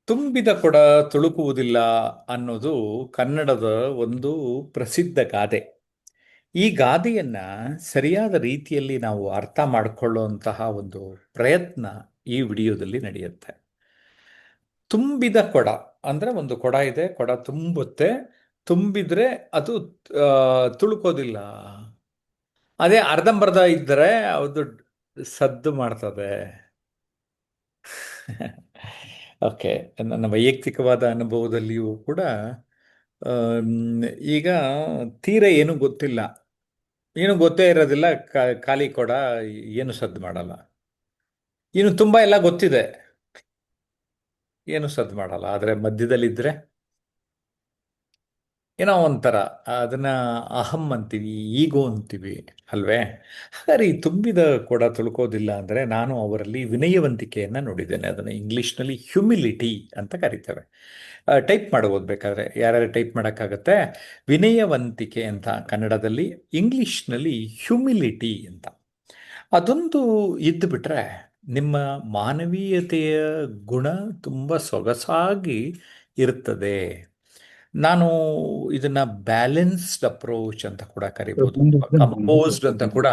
ತುಂಬಿದ ಕೊಡ ತುಳುಕುವುದಿಲ್ಲ ಅನ್ನೋದು ಕನ್ನಡದ ಒಂದು ಪ್ರಸಿದ್ಧ ಗಾದೆ. ಈ ಗಾದೆಯನ್ನ ಸರಿಯಾದ ರೀತಿಯಲ್ಲಿ ನಾವು ಅರ್ಥ ಮಾಡಿಕೊಳ್ಳುವಂತಹ ಒಂದು ಪ್ರಯತ್ನ ಈ ವಿಡಿಯೋದಲ್ಲಿ ನಡೆಯುತ್ತೆ. ತುಂಬಿದ ಕೊಡ ಅಂದ್ರೆ ಒಂದು ಕೊಡ ಇದೆ, ಕೊಡ ತುಂಬುತ್ತೆ. ತುಂಬಿದ್ರೆ ಅದು ತುಳುಕೋದಿಲ್ಲ. ಅದೇ ಅರ್ಧಂಬರ್ಧ ಇದ್ದರೆ ಅದು ಸದ್ದು ಮಾಡ್ತದೆ. ಓಕೆ. ನನ್ನ ವೈಯಕ್ತಿಕವಾದ ಅನುಭವದಲ್ಲಿಯೂ ಕೂಡ ಈಗ ತೀರ ಏನು ಗೊತ್ತಿಲ್ಲ, ಏನು ಗೊತ್ತೇ ಇರೋದಿಲ್ಲ. ಖಾಲಿ ಕೊಡ, ಏನು ಸದ್ದು ಮಾಡಲ್ಲ. ಇನ್ನು ತುಂಬ ಎಲ್ಲ ಗೊತ್ತಿದೆ, ಏನು ಸದ್ದು ಮಾಡಲ್ಲ. ಆದರೆ ಮಧ್ಯದಲ್ಲಿದ್ದರೆ ಏನೋ ಒಂಥರ ಅದನ್ನ ಅಹಂ ಅಂತೀವಿ, ಈಗೋ ಅಂತೀವಿ ಅಲ್ವೇ? ಹಾಗಾದ್ರೆ ಈ ತುಂಬಿದ ಕೊಡ ತುಳ್ಕೋದಿಲ್ಲ ಅಂದರೆ ನಾನು ಅವರಲ್ಲಿ ವಿನಯವಂತಿಕೆಯನ್ನು ನೋಡಿದ್ದೇನೆ. ಅದನ್ನು ಇಂಗ್ಲೀಷ್ನಲ್ಲಿ ಹ್ಯುಮಿಲಿಟಿ ಅಂತ ಕರಿತೇವೆ. ಟೈಪ್ ಮಾಡ್ಬೋದು ಬೇಕಾದರೆ, ಯಾರ್ಯಾರು ಟೈಪ್ ಮಾಡೋಕ್ಕಾಗತ್ತೆ. ವಿನಯವಂತಿಕೆ ಅಂತ ಕನ್ನಡದಲ್ಲಿ, ಇಂಗ್ಲೀಷ್ನಲ್ಲಿ ಹ್ಯುಮಿಲಿಟಿ ಅಂತ. ಅದೊಂದು ಇದ್ದು ಬಿಟ್ರೆ ನಿಮ್ಮ ಮಾನವೀಯತೆಯ ಗುಣ ತುಂಬ ಸೊಗಸಾಗಿ ಇರ್ತದೆ. ನಾನು ಇದನ್ನ ಬ್ಯಾಲೆನ್ಸ್ಡ್ ಅಪ್ರೋಚ್ ಅಂತ ಕೂಡ ಕರಿಬೋದು, ಕಂಪೋಸ್ಡ್ ಅಂತ ಕೂಡ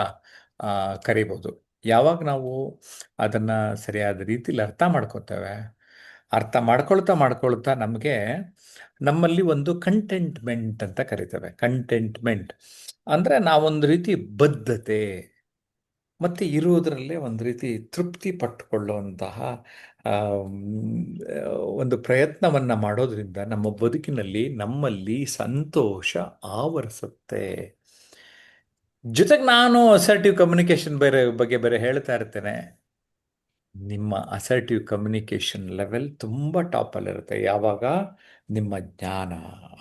ಕರಿಬೋದು. ಯಾವಾಗ ನಾವು ಅದನ್ನ ಸರಿಯಾದ ರೀತಿಯಲ್ಲಿ ಅರ್ಥ ಮಾಡ್ಕೋತೇವೆ, ಅರ್ಥ ಮಾಡ್ಕೊಳ್ತಾ ಮಾಡ್ಕೊಳ್ತಾ ನಮಗೆ ನಮ್ಮಲ್ಲಿ ಒಂದು ಕಂಟೆಂಟ್ಮೆಂಟ್ ಅಂತ ಕರಿತೇವೆ. ಕಂಟೆಂಟ್ಮೆಂಟ್ ಅಂದ್ರೆ ನಾವೊಂದು ರೀತಿ ಬದ್ಧತೆ ಮತ್ತೆ ಇರುವುದರಲ್ಲೇ ಒಂದು ರೀತಿ ತೃಪ್ತಿ ಪಟ್ಟುಕೊಳ್ಳುವಂತಹ ಒಂದು ಪ್ರಯತ್ನವನ್ನ ಮಾಡೋದ್ರಿಂದ ನಮ್ಮ ಬದುಕಿನಲ್ಲಿ ನಮ್ಮಲ್ಲಿ ಸಂತೋಷ ಆವರಿಸುತ್ತೆ. ಜೊತೆಗೆ ನಾನು ಅಸರ್ಟಿವ್ ಕಮ್ಯುನಿಕೇಶನ್ ಬಗ್ಗೆ ಹೇಳ್ತಾ ಇರ್ತೇನೆ. ನಿಮ್ಮ ಅಸರ್ಟಿವ್ ಕಮ್ಯುನಿಕೇಶನ್ ಲೆವೆಲ್ ತುಂಬ ಟಾಪಲ್ಲಿರುತ್ತೆ ಯಾವಾಗ ನಿಮ್ಮ ಜ್ಞಾನ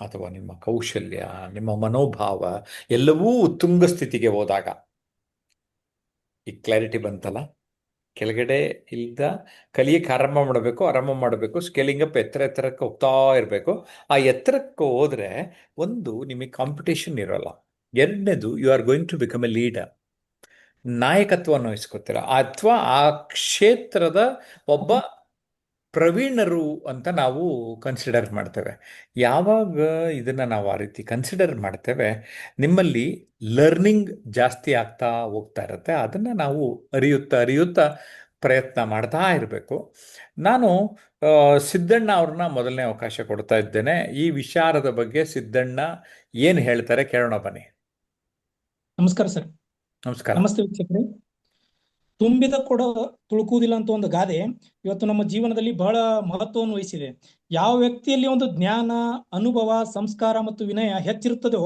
ಅಥವಾ ನಿಮ್ಮ ಕೌಶಲ್ಯ, ನಿಮ್ಮ ಮನೋಭಾವ ಎಲ್ಲವೂ ಉತ್ತುಂಗ ಸ್ಥಿತಿಗೆ ಹೋದಾಗ. ಈ ಕ್ಲಾರಿಟಿ ಬಂತಲ್ಲ? ಕೆಳಗಡೆ ಇಲ್ದ ಕಲಿಯಕ್ಕೆ ಆರಂಭ ಮಾಡಬೇಕು, ಸ್ಕೇಲಿಂಗ್ ಅಪ್, ಎತ್ತರಕ್ಕೆ ಹೋಗ್ತಾ ಇರಬೇಕು. ಆ ಎತ್ತರಕ್ಕೆ ಹೋದ್ರೆ ಒಂದು ನಿಮಗೆ ಕಾಂಪಿಟೇಷನ್ ಇರೋಲ್ಲ. ಎರಡನೇದು, you are going to become a leader. ನಾಯಕತ್ವವನ್ನು ವಹಿಸ್ಕೊತೀರ ಅಥವಾ ಆ ಕ್ಷೇತ್ರದ ಒಬ್ಬ ಪ್ರವೀಣರು ಅಂತ ನಾವು ಕನ್ಸಿಡರ್ ಮಾಡ್ತೇವೆ. ಯಾವಾಗ ಇದನ್ನ ನಾವು ಆ ರೀತಿ ಕನ್ಸಿಡರ್ ಮಾಡ್ತೇವೆ, ನಿಮ್ಮಲ್ಲಿ ಲರ್ನಿಂಗ್ ಜಾಸ್ತಿ ಆಗ್ತಾ ಹೋಗ್ತಾ ಇರುತ್ತೆ. ಅದನ್ನ ನಾವು ಅರಿಯುತ್ತಾ ಪ್ರಯತ್ನ ಮಾಡ್ತಾ ಇರಬೇಕು. ನಾನು ಸಿದ್ದಣ್ಣ ಅವ್ರನ್ನ ಮೊದಲನೇ ಅವಕಾಶ ಕೊಡ್ತಾ ಇದ್ದೇನೆ. ಈ ವಿಚಾರದ ಬಗ್ಗೆ ಸಿದ್ದಣ್ಣ ಏನು ಹೇಳ್ತಾರೆ ಕೇಳೋಣ ಬನ್ನಿ. ನಮಸ್ಕಾರ ಸರ್. ನಮಸ್ಕಾರ. ನಮಸ್ತೆ ವೀಕ್ಷಕರೇ. ತುಂಬಿದ ಕೊಡ ತುಳುಕುವುದಿಲ್ಲ ಅಂತ ಒಂದು ಗಾದೆ ಇವತ್ತು ನಮ್ಮ ಜೀವನದಲ್ಲಿ ಬಹಳ ಮಹತ್ವವನ್ನು ವಹಿಸಿದೆ. ಯಾವ ವ್ಯಕ್ತಿಯಲ್ಲಿ ಒಂದು ಜ್ಞಾನ, ಅನುಭವ, ಸಂಸ್ಕಾರ ಮತ್ತು ವಿನಯ ಹೆಚ್ಚಿರುತ್ತದೋ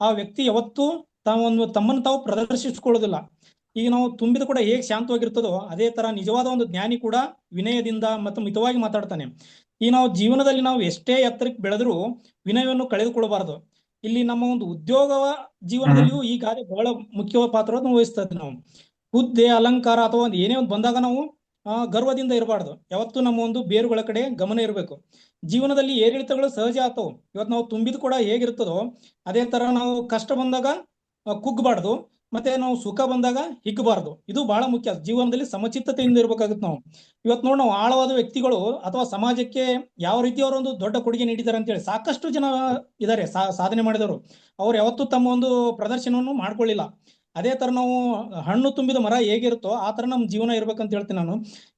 ಆ ವ್ಯಕ್ತಿ ಯಾವತ್ತೂ ತಮ್ಮನ್ನು ತಾವು ಪ್ರದರ್ಶಿಸಿಕೊಳ್ಳೋದಿಲ್ಲ. ಈಗ ನಾವು ತುಂಬಿದ ಕೂಡ ಹೇಗೆ ಶಾಂತವಾಗಿರ್ತದೋ ಅದೇ ತರ ನಿಜವಾದ ಒಂದು ಜ್ಞಾನಿ ಕೂಡ ವಿನಯದಿಂದ ಮತ್ತು ಮಿತವಾಗಿ ಮಾತಾಡ್ತಾನೆ. ಈ ನಾವು ಜೀವನದಲ್ಲಿ ನಾವು ಎಷ್ಟೇ ಎತ್ತರಕ್ಕೆ ಬೆಳೆದರೂ ವಿನಯವನ್ನು ಕಳೆದುಕೊಳ್ಳಬಾರದು. ಇಲ್ಲಿ ನಮ್ಮ ಒಂದು ಉದ್ಯೋಗ ಜೀವನದಲ್ಲಿಯೂ ಈ ಗಾದೆ ಬಹಳ ಮುಖ್ಯವಾದ ಪಾತ್ರವನ್ನು ವಹಿಸ್ತದೆ. ನಾವು ಹುದ್ದೆ, ಅಲಂಕಾರ ಅಥವಾ ಒಂದು ಏನೇ ಒಂದು ಬಂದಾಗ ನಾವು ಗರ್ವದಿಂದ ಇರಬಾರ್ದು. ಯಾವತ್ತೂ ನಮ್ಮ ಒಂದು ಬೇರುಗಳ ಕಡೆ ಗಮನ ಇರಬೇಕು. ಜೀವನದಲ್ಲಿ ಏರಿಳಿತಗಳು ಸಹಜ ಆಗ್ತವೆ. ಇವತ್ತು ನಾವು ತುಂಬಿದ ಕೂಡ ಹೇಗಿರ್ತದೋ ಅದೇ ತರ ನಾವು ಕಷ್ಟ ಬಂದಾಗ ಕುಗ್ಗಬಾರ್ದು, ಮತ್ತೆ ನಾವು ಸುಖ ಬಂದಾಗ ಹಿಗ್ಗಬಾರ್ದು. ಇದು ಬಹಳ ಮುಖ್ಯ. ಜೀವನದಲ್ಲಿ ಸಮಚಿತ್ತತೆಯಿಂದ ಇರ್ಬೇಕಾಗುತ್ತೆ ನಾವು. ಇವತ್ತು ನೋಡಿ, ನಾವು ಆಳವಾದ ವ್ಯಕ್ತಿಗಳು ಅಥವಾ ಸಮಾಜಕ್ಕೆ ಯಾವ ರೀತಿ ಅವರು ಒಂದು ದೊಡ್ಡ ಕೊಡುಗೆ ನೀಡಿದ್ದಾರೆ ಅಂತೇಳಿ ಸಾಕಷ್ಟು ಜನ ಇದ್ದಾರೆ, ಸಾಧನೆ ಮಾಡಿದವರು. ಅವ್ರು ಯಾವತ್ತೂ ತಮ್ಮ ಒಂದು ಪ್ರದರ್ಶನವನ್ನು ಮಾಡ್ಕೊಳ್ಳಿಲ್ಲ. ಅದೇ ತರ ನಾವು ಹಣ್ಣು ತುಂಬಿದ ಮರ ಹೇಗಿರುತ್ತೋ ಆ ತರ ನಮ್ಮ ಜೀವನ ಇರ್ಬೇಕಂತ ಹೇಳ್ತೀನಿ ನಾನು.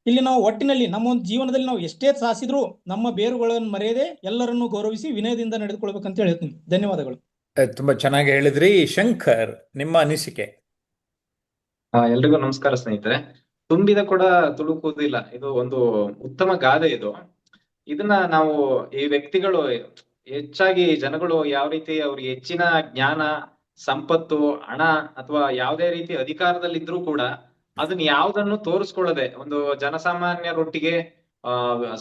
ಇಲ್ಲಿ ನಾವು ಒಟ್ಟಿನಲ್ಲಿ ನಮ್ಮ ಒಂದು ಜೀವನದಲ್ಲಿ ನಾವು ಎಷ್ಟೇ ಸಾಸಿದ್ರು ನಮ್ಮ ಬೇರುಗಳನ್ನು ಮರೆಯದೆ ಎಲ್ಲರನ್ನು ಗೌರವಿಸಿ ವಿನಯದಿಂದ ನಡೆದುಕೊಳ್ಬೇಕಂತ ಹೇಳ್ತೀನಿ. ಧನ್ಯವಾದಗಳು. ತುಂಬಾ ಚೆನ್ನಾಗಿ ಹೇಳಿದ್ರಿ. ಶಂಕರ್, ನಿಮ್ಮ ಅನಿಸಿಕೆ? ಎಲ್ರಿಗೂ ನಮಸ್ಕಾರ ಸ್ನೇಹಿತರೆ. ತುಂಬಿದ ಕೊಡ ತುಳುಕುವುದಿಲ್ಲ, ಇದು ಒಂದು ಉತ್ತಮ ಗಾದೆ. ಇದನ್ನ ನಾವು ಈ ವ್ಯಕ್ತಿಗಳು ಹೆಚ್ಚಾಗಿ ಜನಗಳು ಯಾವ ರೀತಿ ಅವ್ರಿಗೆ ಹೆಚ್ಚಿನ ಜ್ಞಾನ, ಸಂಪತ್ತು, ಹಣ ಅಥವಾ ಯಾವುದೇ ರೀತಿ ಅಧಿಕಾರದಲ್ಲಿದ್ರೂ ಕೂಡ ಅದನ್ನ ಯಾವ್ದನ್ನು ತೋರಿಸ್ಕೊಳ್ಳದೆ ಒಂದು ಜನಸಾಮಾನ್ಯರೊಟ್ಟಿಗೆ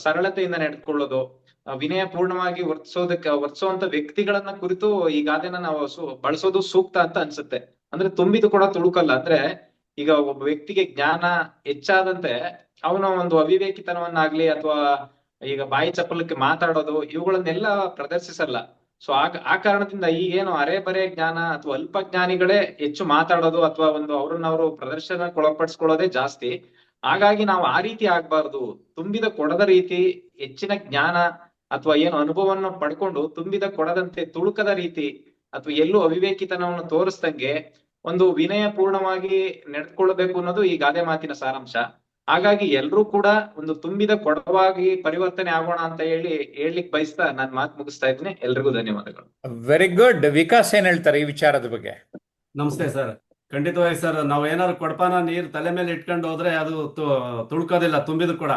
ಸರಳತೆಯಿಂದ ನಡೆದುಕೊಳ್ಳೋದು, ವಿನಯ ಪೂರ್ಣವಾಗಿ ವರ್ತಿಸುವಂತ ವ್ಯಕ್ತಿಗಳನ್ನ ಕುರಿತು ಈ ಗಾದೆನ ನಾವು ಬಳಸೋದು ಸೂಕ್ತ ಅಂತ ಅನ್ಸುತ್ತೆ. ಅಂದ್ರೆ ತುಂಬಿದ ಕೊಡ ತುಳುಕಲ್ಲ ಅಂದ್ರೆ, ಈಗ ಒಬ್ಬ ವ್ಯಕ್ತಿಗೆ ಜ್ಞಾನ ಹೆಚ್ಚಾದಂತೆ ಅವನ ಒಂದು ಅವಿವೇಕಿತನವನ್ನಾಗ್ಲಿ ಅಥವಾ ಈಗ ಬಾಯಿ ಚಪ್ಪಲಕ್ಕೆ ಮಾತಾಡೋದು ಇವುಗಳನ್ನೆಲ್ಲ ಪ್ರದರ್ಶಿಸಲ್ಲ. ಸೊ ಆ ಕಾರಣದಿಂದ ಈಗೇನು ಅರೆ ಬರೆ ಜ್ಞಾನ ಅಥವಾ ಅಲ್ಪ ಜ್ಞಾನಿಗಳೇ ಹೆಚ್ಚು ಮಾತಾಡೋದು ಅಥವಾ ಒಂದು ಅವ್ರನ್ನ ಅವರು ಪ್ರದರ್ಶನಕ್ಕೆ ಒಳಪಡಿಸ್ಕೊಳ್ಳೋದೇ ಜಾಸ್ತಿ. ಹಾಗಾಗಿ ನಾವು ಆ ರೀತಿ ಆಗ್ಬಾರ್ದು. ತುಂಬಿದ ಕೊಡದ ರೀತಿ ಹೆಚ್ಚಿನ ಜ್ಞಾನ ಅಥವಾ ಏನು ಅನುಭವವನ್ನು ಪಡ್ಕೊಂಡು ತುಂಬಿದ ಕೊಡದಂತೆ ತುಳುಕದ ರೀತಿ ಅಥವಾ ಎಲ್ಲೂ ಅವಿವೇಕಿತನವನ್ನು ತೋರಿಸ್ದಂಗೆ ಒಂದು ವಿನಯ ಪೂರ್ಣವಾಗಿ ನಡೆದುಕೊಳ್ಳಬೇಕು ಅನ್ನೋದು ಈ ಗಾದೆ ಮಾತಿನ ಸಾರಾಂಶ. ಹಾಗಾಗಿ ಎಲ್ರೂ ಕೂಡ ಒಂದು ತುಂಬಿದ ಕೊಡವಾಗಿ ಪರಿವರ್ತನೆ ಆಗೋಣ ಅಂತ ಹೇಳ್ಲಿಕ್ಕೆ ಬಯಸ್ತಾ ನಾನು ಮಾತು ಮುಗಿಸ್ತಾ ಇದ್ದೀನಿ. ಎಲ್ರಿಗೂ ಧನ್ಯವಾದಗಳು. Very good. ವಿಕಾಸ್ ಏನ್ ಹೇಳ್ತಾರೆ ಈ ವಿಚಾರದ ಬಗ್ಗೆ? ನಮಸ್ತೆ ಸರ್. ಖಂಡಿತವಾಗಿ ಸರ್, ನಾವು ಏನಾದ್ರು ಕೊಡಪಾನ ನೀರು ತಲೆ ಮೇಲೆ ಇಟ್ಕೊಂಡು ಹೋದ್ರೆ ಅದು ತುಳ್ಕೋದಿಲ್ಲ. ತುಂಬಿದ ಕೊಡ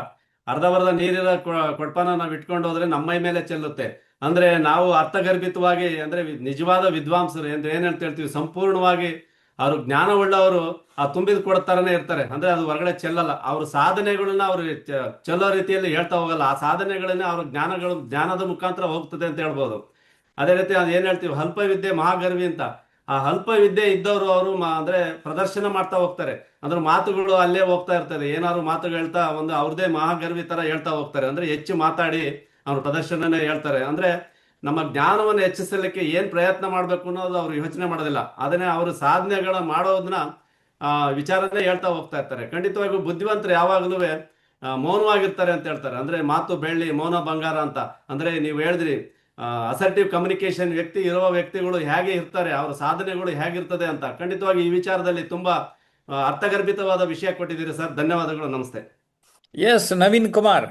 ಅರ್ಧವರ್ಧ ನೀರಿರೋ ಕೊಡಪಾನ ನಾವು ಇಟ್ಕೊಂಡು ಹೋದ್ರೆ ನಮ್ಮ ಮೈ ಮೇಲೆ ಚೆಲ್ಲುತ್ತೆ. ಅಂದ್ರೆ ನಾವು ಅರ್ಥಗರ್ಭಿತವಾಗಿ ಅಂದ್ರೆ ನಿಜವಾದ ವಿದ್ವಾಂಸರು ಏನ್ ಅಂತ ಹೇಳ್ತೀವಿ, ಸಂಪೂರ್ಣವಾಗಿ ಅವರು ಜ್ಞಾನ ಉಳ್ಳವರು ಆ ತುಂಬಿದ ಕೊಡ ತರನೇ ಇರ್ತಾರೆ. ಅಂದ್ರೆ ಅದು ಹೊರಗಡೆ ಚೆಲ್ಲಲ್ಲ. ಅವ್ರ ಸಾಧನೆಗಳನ್ನ ಅವ್ರು ಚೆಲ್ಲೋ ರೀತಿಯಲ್ಲಿ ಹೇಳ್ತಾ ಹೋಗಲ್ಲ. ಆ ಸಾಧನೆಗಳನ್ನ ಅವ್ರ ಜ್ಞಾನದ ಮುಖಾಂತರ ಹೋಗ್ತದೆ ಅಂತ ಹೇಳ್ಬೋದು. ಅದೇ ರೀತಿ ಅದು ಏನ್ ಹೇಳ್ತೀವಿ, ಅಲ್ಪ ವಿದ್ಯೆ ಮಹಾಗರ್ವಿ ಅಂತ. ಆ ಅಲ್ಪ ವಿದ್ಯೆ ಇದ್ದವರು ಅವರು ಅಂದ್ರೆ ಪ್ರದರ್ಶನ ಮಾಡ್ತಾ ಹೋಗ್ತಾರೆ. ಅಂದ್ರೆ ಮಾತುಗಳು ಅಲ್ಲೇ ಹೋಗ್ತಾ ಇರ್ತಾರೆ. ಏನಾದ್ರು ಮಾತುಗಳು ಹೇಳ್ತಾ ಒಂದು ಅವ್ರದೇ ಮಹಾಗರ್ವಿ ತರ ಹೇಳ್ತಾ ಹೋಗ್ತಾರೆ. ಅಂದ್ರೆ ಹೆಚ್ಚು ಮಾತಾಡಿ ಅವ್ರ ಪ್ರದರ್ಶನನೇ ಹೇಳ್ತಾರೆ. ಅಂದ್ರೆ ನಮ್ಮ ಜ್ಞಾನವನ್ನು ಹೆಚ್ಚಿಸಲಿಕ್ಕೆ ಏನ್ ಪ್ರಯತ್ನ ಮಾಡ್ಬೇಕು ಅನ್ನೋದು ಅವ್ರು ಯೋಚನೆ ಮಾಡೋದಿಲ್ಲ. ಅದನ್ನೇ ಅವರು ಸಾಧನೆಗಳ ಮಾಡೋದನ್ನ ವಿಚಾರನೇ ಹೇಳ್ತಾ ಹೋಗ್ತಾ ಇರ್ತಾರೆ. ಖಂಡಿತವಾಗಿಯೂ ಬುದ್ಧಿವಂತರು ಯಾವಾಗಲೂ ಮೌನವಾಗಿರ್ತಾರೆ ಅಂತ ಹೇಳ್ತಾರೆ. ಅಂದ್ರೆ ಮಾತು ಬೆಳ್ಳಿ ಮೌನ ಬಂಗಾರ ಅಂತ. ಅಂದ್ರೆ ನೀವು ಹೇಳಿದ್ರಿ ಅಸರ್ಟಿವ್ ಕಮ್ಯುನಿಕೇಶನ್ ಇರುವ ವ್ಯಕ್ತಿಗಳು ಹೇಗೆ ಇರ್ತಾರೆ, ಅವರ ಸಾಧನೆಗಳು ಹೇಗಿರ್ತದೆ ಅಂತ. ಖಂಡಿತವಾಗಿ ಈ ವಿಚಾರದಲ್ಲಿ ತುಂಬಾ ಅರ್ಥಗರ್ಭಿತವಾದ ವಿಷಯ ಕೊಟ್ಟಿದ್ದೀರಿ ಸರ್. ಧನ್ಯವಾದಗಳು. ನಮಸ್ತೆ. ಎಸ್, ನವೀನ್ ಕುಮಾರ್.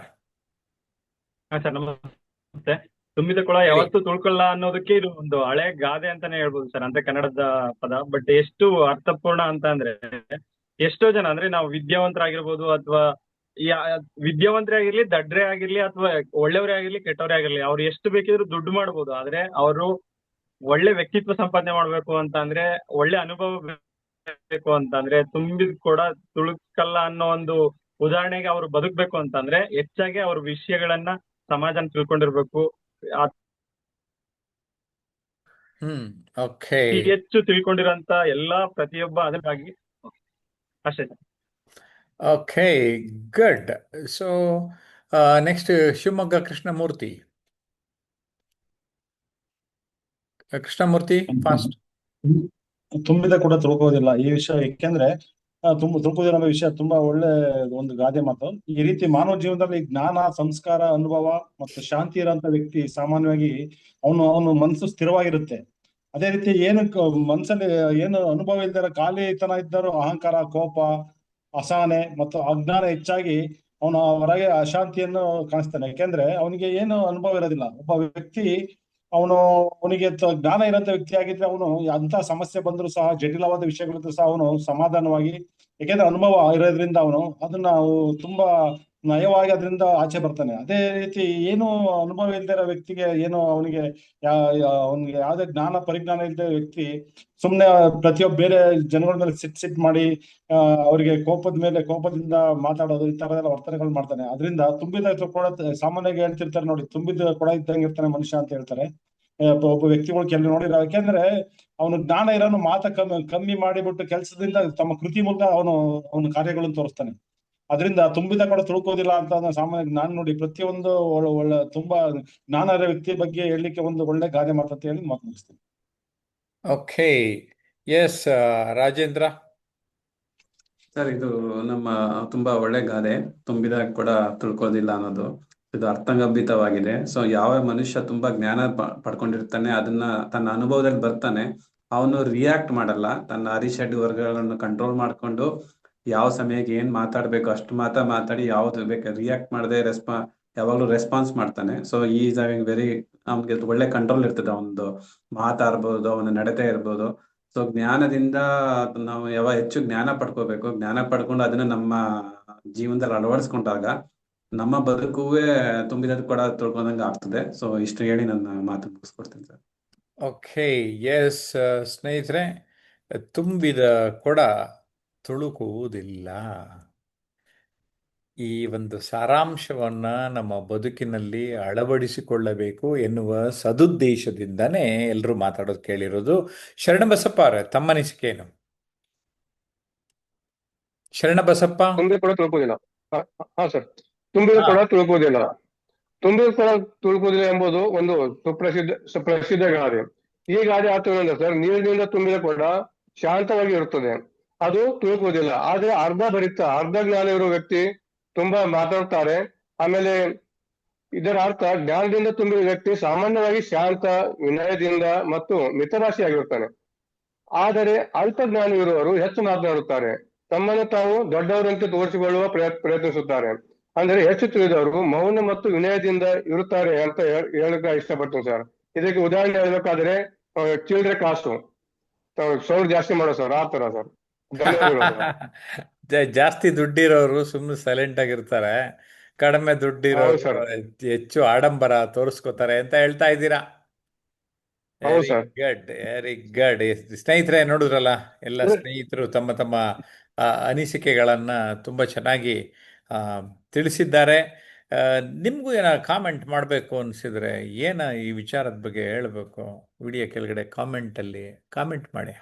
ಹಾ ಸರ್, ನಮಸ್ತೆ. ತುಂಬಿದ ಕೊಳ ಯಾವತ್ತೂ ತುಳ್ಕೊಳ್ಳ ಅನ್ನೋದಕ್ಕೆ ಇದು ಒಂದು ಹಳೆ ಗಾದೆ ಅಂತಾನೆ ಹೇಳ್ಬೋದು ಸರ್, ಅಂದ್ರೆ ಕನ್ನಡದ ಪದ. ಬಟ್ ಎಷ್ಟು ಅರ್ಥಪೂರ್ಣ ಅಂತ ಅಂದ್ರೆ, ಎಷ್ಟೋ ಜನ ಅಂದ್ರೆ ನಾವು ವಿದ್ಯಾವಂತರಾಗಿರ್ಬೋದು ಅಥವಾ ವಿದ್ಯಾವಂತರೇ ಆಗಿರ್ಲಿ, ದಡ್ರೆ ಆಗಿರ್ಲಿ, ಅಥವಾ ಒಳ್ಳೆಯವರೇ ಆಗಿರ್ಲಿ, ಕೆಟ್ಟವರೇ ಆಗಿರ್ಲಿ, ಅವ್ರು ಎಷ್ಟು ಬೇಕಿದ್ರು ದುಡ್ಡು ಮಾಡ್ಬೋದು. ಆದ್ರೆ ಅವರು ಒಳ್ಳೆ ವ್ಯಕ್ತಿತ್ವ ಸಂಪಾದನೆ ಮಾಡ್ಬೇಕು ಅಂತ ಅಂದ್ರೆ, ಒಳ್ಳೆ ಅನುಭವ ಬೇಕು ಅಂತ ಅಂದ್ರೆ, ತುಂಬಿದ ಕೊಡ ತುಳುಕಲ್ಲ ಅನ್ನೋ ಒಂದು ಉದಾಹರಣೆಗೆ ಅವರು ಬದುಕ್ಬೇಕು ಅಂತಂದ್ರೆ ಹೆಚ್ಚಾಗಿ ಅವ್ರ ವಿಷಯಗಳನ್ನ ಸಮಾಜನ ತಿಳ್ಕೊಂಡಿರ್ಬೇಕು. ಓಕೆ, ಹೆಚ್ಚು ತಿಳ್ಕೊಂಡಿರೋಂತ ಎಲ್ಲಾ ಪ್ರತಿಯೊಬ್ಬ ಅದಕ್ಕಾಗಿ ಅಷ್ಟೇ. Okay, good. So next Shivamogga Krishnamurthy. Krishnamurthy, fast. ತುಂಬಿದ ಕೂಡ ತುಳ್ಕೋದಿಲ್ಲ ಈ ವಿಷಯ. ಏಕೆಂದ್ರೆ ತುಳುಕುವುದಿಲ್ಲ ಅನ್ನೋ ವಿಷಯ ತುಂಬಾ ಒಳ್ಳೆ ಒಂದು ಗಾದೆ ಮಾತು. ಈ ರೀತಿ ಮಾನವ ಜೀವನದಲ್ಲಿ ಜ್ಞಾನ, ಸಂಸ್ಕಾರ, ಅನುಭವ ಮತ್ತು ಶಾಂತಿ ಇರೋಂಥ ವ್ಯಕ್ತಿ ಸಾಮಾನ್ಯವಾಗಿ ಅವನು ಮನಸ್ಸು ಸ್ಥಿರವಾಗಿರುತ್ತೆ. ಅದೇ ರೀತಿ ಮನಸ್ಸಲ್ಲಿ ಏನು ಅನುಭವ ಇಲ್ದಿರೋ ಖಾಲಿತನ ಇದ್ದರೂ ಅಹಂಕಾರ, ಕೋಪ, ಅಸಹನೆ ಮತ್ತು ಅಜ್ಞಾನ ಹೆಚ್ಚಾಗಿ ಅವನು ಹೊರಗೆ ಅಶಾಂತಿಯನ್ನು ಕಾಣಿಸ್ತಾನೆ. ಯಾಕೆಂದ್ರೆ ಅವನಿಗೆ ಏನು ಅನುಭವ ಇರೋದಿಲ್ಲ. ಒಬ್ಬ ವ್ಯಕ್ತಿ ಅವನಿಗೆ ಜ್ಞಾನ ಇರೋಂಥ ವ್ಯಕ್ತಿ ಆಗಿದ್ರೆ ಅವನು ಅಂತ ಸಮಸ್ಯೆ ಬಂದ್ರು ಸಹ, ಜಟಿಲವಾದ ವಿಷಯಗಳಿದ್ರು ಸಹ ಅವನು ಸಮಾಧಾನವಾಗಿ, ಯಾಕೆಂದ್ರೆ ಅನುಭವ ಇರೋದ್ರಿಂದ ಅದನ್ನ ತುಂಬಾ ನಯವಾಗಿ ಅದರಿಂದ ಆಚೆ ಬರ್ತಾನೆ. ಅದೇ ರೀತಿ ಏನು ಅನುಭವ ಇಲ್ದೇ ಇರೋ ವ್ಯಕ್ತಿಗೆ ಅವನಿಗೆ ಯಾವ್ದೇ ಪರಿಜ್ಞಾನ ಇಲ್ಲದೆ ವ್ಯಕ್ತಿ ಸುಮ್ನೆ ಪ್ರತಿಯೊಬ್ಬ ಬೇರೆ ಜನಗಳ ಮೇಲೆ ಸಿಟ್ ಮಾಡಿ ಅವರಿಗೆ ಕೋಪದಿಂದ ಮಾತಾಡೋದು, ಈ ತರದೆಲ್ಲ ವರ್ತನೆಗಳು ಮಾಡ್ತಾನೆ. ಅದರಿಂದ ತುಂಬಿದ ಕೊಡ ಸಾಮಾನ್ಯವಾಗಿ ಹೇಳ್ತಿರ್ತಾರೆ ನೋಡಿ, ತುಂಬಿದ ಕೊಡ ಇದ್ದಂಗೆ ಇರ್ತಾನೆ ಮನುಷ್ಯ ಅಂತ ಹೇಳ್ತಾರೆ. ಒಬ್ಬ ವ್ಯಕ್ತಿಗಳು ಕೆಲವು ನೋಡಿರ. ಯಾಕೆಂದ್ರೆ ಅವನು ಜ್ಞಾನ ಇರೋನು ಕಮ್ಮಿ ಮಾಡಿಬಿಟ್ಟು ಕೆಲಸದಿಂದ ತಮ್ಮ ಕೃತಿ ಮೂಲಕ ಅವನು ಕಾರ್ಯಗಳನ್ನು ತೋರಿಸ್ತಾನೆ. ಅದರಿಂದ ತುಂಬಿದ ಕೊಡ ತುಳ್ಕೋದಿಲ್ಲ ಅಂತ ಸಾಮಾನ್ಯ ನಾನು ನೋಡಿ ಪ್ರತಿಯೊಂದು ಒಳ್ಳೆ ತುಂಬಾ ಜ್ಞಾನ ಇರೋ ವ್ಯಕ್ತಿ ಬಗ್ಗೆ ಹೇಳಲಿಕ್ಕೆ ಒಂದು ಒಳ್ಳೆ ಗಾದೆ ಮಾತಂತ ಹೇಳಿ ಮಾತು ಮುಗಿಸ್ತೀನಿ. Okay, S, Rajendra. ಸರ್, ಇದು ನಮ್ಮ ತುಂಬಾ ಒಳ್ಳೆ ಗಾದೆ, ತುಂಬಿದ ಕೊಡ ತುಳ್ಕೋದಿಲ್ಲ ಅನ್ನೋದು. ಇದು ಅರ್ಥಗರ್ಭಿತವಾಗಿದೆ. ಸೊ ಯಾವ ಮನುಷ್ಯ ತುಂಬಾ ಜ್ಞಾನ ಪಡ್ಕೊಂಡಿರ್ತಾನೆ, ಅದನ್ನ ತನ್ನ ಅನುಭವದಲ್ಲಿ ಬರ್ತಾನೆ, ಅವನು ರಿಯಾಕ್ಟ್ ಮಾಡಲ್ಲ. ತನ್ನ ಅರಿಷಡ್ ವರ್ಗಗಳನ್ನು ಕಂಟ್ರೋಲ್ ಮಾಡ್ಕೊಂಡು ಯಾವ ಸಮಯಕ್ಕೆ ಏನ್ ಮಾತಾಡ್ಬೇಕು ಅಷ್ಟು ಮಾತಾಡಿ, ಯಾವ್ದು ಬೇಕು ರಿಯಾಕ್ಟ್ ಮಾಡದೆ ಯಾವಾಗ್ಲೂ ರೆಸ್ಪಾನ್ಸ್ ಮಾಡ್ತಾನೆ. ಸೊ ಈಸ್ ಹ್ಯಾವಿಂಗ್ ವೆರಿ, ಅವ್ನಿಗೆ ಒಳ್ಳೆ ಕಂಟ್ರೋಲ್ ಇರ್ತದೆ. ಅವನದು ಮಾತಾಡ್ಬೋದು, ಅವನ ನಡತೆ ಇರ್ಬೋದು. ಸೊ ಜ್ಞಾನದಿಂದ ನಾವು ಹೆಚ್ಚು ಜ್ಞಾನ ಪಡ್ಕೋಬೇಕು. ಜ್ಞಾನ ಪಡ್ಕೊಂಡು ಅದನ್ನ ನಮ್ಮ ಜೀವನದಲ್ಲಿ ಅಳವಡಿಸ್ಕೊಂಡಾಗ ನಮ್ಮ ಬದುಕುವೇ ತುಂಬಿದ ಕೊಡ ತುಳ್ಕೊಂಡಂಗೆ ಆಗ್ತದೆ. ಸೊ ಇಷ್ಟು ಹೇಳಿ ನನ್ನ ಮಾತು ಮುಗಿಸ್ಕೊಡ್ತೀನಿ ಸರ್. ಓಕೆ, ಎಸ್, ಸ್ನೇಹಿತರೆ, ತುಂಬಿದ ಕೊಡ ತುಳುಕುವುದಿಲ್ಲ. ಈ ಒಂದು ಸಾರಾಂಶವನ್ನ ನಮ್ಮ ಬದುಕಿನಲ್ಲಿ ಅಳವಡಿಸಿಕೊಳ್ಳಬೇಕು ಎನ್ನುವ ಸದುದ್ದೇಶದಿಂದನೇ ಎಲ್ಲರೂ ಮಾತಾಡೋದು ಕೇಳಿರೋದು. ಶರಣಬಸಪ್ಪ ಅವರೇ, ತಮ್ಮ ಅನಿಸಿಕೆ ಏನು? ಶರಣಬಸಪ್ಪ. ತುಂಬಿದ ಕೊಡ ತುಳ್ಕೋದಿಲ್ಲ. ಹಾ ಸರ್, ತುಂಬಿದ ಕೊಡ ತುಳ್ಕೋದಿಲ್ಲ. ತುಂಬಿದ ಕೊಡ ತುಳ್ಕೋದಿಲ್ಲ ಎಂಬುದು ಒಂದು ಸುಪ್ರಸಿದ್ಧ ಗಾದೆ. ಈ ಗಾದೆ ಅರ್ಥವೇನೆಂದರೆ ಸರ್, ನೀರಿನಿಂದ ತುಂಬಿದ ಕೊಡ ಶಾಂತವಾಗಿ ಇರುತ್ತದೆ, ಅದು ತುಳುಕುವುದಿಲ್ಲ. ಆದ್ರೆ ಅರ್ಧ ಜ್ಞಾನ ಇರುವ ವ್ಯಕ್ತಿ ತುಂಬಾ ಮಾತಾಡ್ತಾರೆ. ಆಮೇಲೆ ಇದರ ಅರ್ಥ ಜ್ಞಾನದಿಂದ ತುಂಬಿದ ವ್ಯಕ್ತಿ ಸಾಮಾನ್ಯವಾಗಿ ಶಾಂತ, ವಿನಯದಿಂದ ಮತ್ತು ಮಿತಭಾಷಿಯಾಗಿರುತ್ತಾನೆ. ಆದರೆ ಅಲ್ಪಜ್ಞಾನಿ ಇರುವವರು ಹೆಚ್ಚು ಮಾತನಾಡುತ್ತಾರೆ, ತಮ್ಮನ್ನು ತಾವು ದೊಡ್ಡವರಂತೆ ತೋರಿಸಿಕೊಳ್ಳುವ ಪ್ರಯತ್ನಿಸುತ್ತಾರೆ. ಅಂದರೆ ಹೆಚ್ಚು ತಿಳಿದವರು ಮೌನ ಮತ್ತು ವಿನಯದಿಂದ ಇರುತ್ತಾರೆ ಅಂತ ಹೇಳಕ್ ಇಷ್ಟಪಡ್ತೀನಿ ಸರ್. ಇದಕ್ಕೆ ಉದಾಹರಣೆ ಹೇಳ್ಬೇಕಾದ್ರೆ ಚಿಲ್ಡ್ರೆ ಕಾಸ್ಟು ಸೌಂಡ್ ಜಾಸ್ತಿ ಮಾಡೋ ಸರ್, ಆ ತರ ಸರ್. ಧನ್ಯವಾದಗಳು ಸರ್. ಜಾಸ್ತಿ ದುಡ್ಡಿರೋರು ಸುಮ್ಮನೆ ಸೈಲೆಂಟ್ ಆಗಿರ್ತಾರೆ, ಕಡಿಮೆ ಹೌದು ದುಡ್ಡಿರೋರು ಸರ್, ಹೆಚ್ಚು ಆಡಂಬರ ತೋರಿಸ್ಕೋತಾರೆ ಅಂತ ಹೇಳ್ತಾ ಇದ್ದೀರಾ. ಹೌದು very sir. Good, very good. ಸ್ನೇಹಿತರೆ, ನೋಡಿದ್ರಲ್ಲ, ಎಲ್ಲ ಸ್ನೇಹಿತರು ತಮ್ಮ ತಮ್ಮ ಅನಿಸಿಕೆಗಳನ್ನು ತುಂಬ ಚೆನ್ನಾಗಿ ಆ, ತಿಳಿಸಿದ್ದಾರೆ. ನಿಮಗೂ ಏನೋ ಕಾಮೆಂಟ್ ಮಾಡಬೇಕು ಅನಿಸಿದರೆ, ಏನ ಈ ವಿಚಾರದ ಬಗ್ಗೆ ಹೇಳಬೇಕು, ವಿಡಿಯೋ ಕೆಳಗಡೆ ಕಾಮೆಂಟಲ್ಲಿ ಕಾಮೆಂಟ್ ಮಾಡಿ,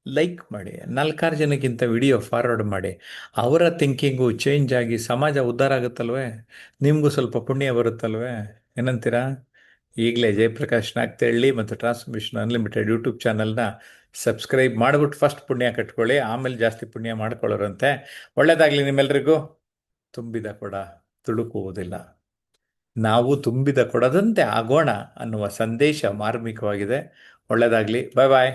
ಲೈಕ್ ಮಾಡಿ, 4-6 ಜನಕ್ಕಿಂತ ವಿಡಿಯೋ ಫಾರ್ವರ್ಡ್ ಮಾಡಿ. ಅವರ ಥಿಂಕಿಂಗು ಚೇಂಜ್ ಆಗಿ ಸಮಾಜ ಉದ್ಧಾರ ಆಗುತ್ತಲ್ವೇ, ನಿಮಗೂ ಸ್ವಲ್ಪ ಪುಣ್ಯ ಬರುತ್ತಲ್ವೇ, ಏನಂತೀರಾ? ಈಗಲೇ ಜಯಪ್ರಕಾಶ್ ನಾಗ್ತಹಳ್ಳಿ ಮತ್ತು ಟ್ರಾನ್ಸ್ಮಿಷನ್ ಅನ್ಲಿಮಿಟೆಡ್ ಯೂಟ್ಯೂಬ್ ಚಾನಲ್ನ ಸಬ್ಸ್ಕ್ರೈಬ್ ಮಾಡಿಬಿಟ್ಟು ಫಸ್ಟ್ ಪುಣ್ಯ ಕಟ್ಕೊಳ್ಳಿ, ಆಮೇಲೆ ಜಾಸ್ತಿ ಪುಣ್ಯ ಮಾಡ್ಕೊಳ್ಳೋರಂತೆ. ಒಳ್ಳೆಯದಾಗಲಿ ನಿಮ್ಮೆಲ್ರಿಗೂ. ತುಂಬಿದ ಕೊಡ ತುಳುಕುವುದಿಲ್ಲ, ನಾವು ತುಂಬಿದ ಕೊಡದಂತೆ ಆಗೋಣ ಅನ್ನುವ ಸಂದೇಶ ಮಾರ್ಮಿಕವಾಗಿದೆ. ಒಳ್ಳೆಯದಾಗಲಿ. ಬಾಯ್ ಬಾಯ್.